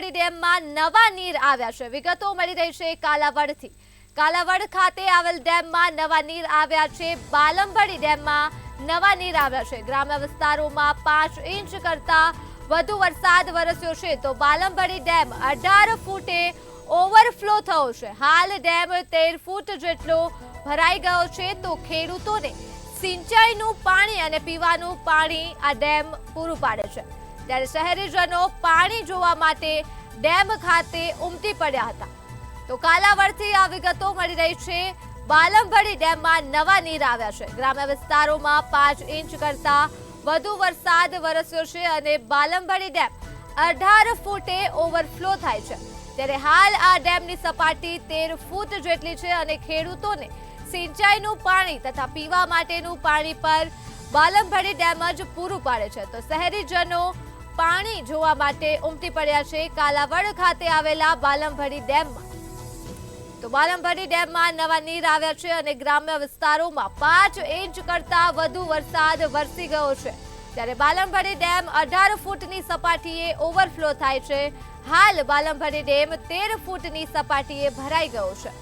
બાલમભડી ડેમમાં નવા નીર આવ્યા છે। વિગતો મળી રહી છે કાલાવડથી। કાલાવડ ખાતે આવેલ ડેમમાં નવા નીર આવ્યા છે। બાલમભડી ડેમમાં નવા નીર આવ્યા છે। ગ્રામ્ય વિસ્તારોમાં 5 ઇંચ કરતા વધુ વરસાદ વરસ્યો છે તો બાલમભડી ડેમ 18 ફૂટે ઓવરફ્લો થયો છે। હાલ ડેમ 13 ફૂટ જેટલો ભરાઈ ગયો છે તો ખેડૂતોને સિંચાઈનું પાણી અને પીવાનું પાણી આ ડેમ પૂરું પાડે છે। ત્યારે શહેરીજનો પાણી જોવા માટે ડેમ ખાતે ઉમટી પડ્યા હતા। તો કાલાવડથી આ વિગતો મળી રહી છે। બાલમભડી ડેમમાં નવા નીર આવ્યા છે। ગ્રામ્ય વિસ્તારોમાં 5 ઇંચ કરતા વધુ વરસાદ વરસ્યો છે અને બાલમભડી ડેમ 18 ફૂટે ઓવરફ્લો થાય છે। ત્યારે હાલ આ ડેમની સપાટી 13 ફૂટ જેટલી છે અને ખેડૂતોને સિંચાઈનું પાણી તથા પીવા માટેનું પાણી પર બાલમભડી ડેમ જ પૂરું પાડે છે। તો શહેરીજનો પાણી જોવા માટે ઉમટી પડ્યા છે કાલાવડ ખાતે આવેલા બાલમભડી ડેમમાં। તો બાલમભડી ડેમમાં નવા નીર આવ્યા છે અને ગ્રામ્ય વિસ્તારોમાં 5 ઇંચ કરતા વધુ વરસાદ વરસી ગયો છે। ત્યારે બાલમભડી ડેમ 18 ફૂટની સપાટીએ ઓવરફ્લો થાય છે। હાલ બાલમભડી ડેમ 13 ફૂટની સપાટીએ ભરાઈ ગયો છે।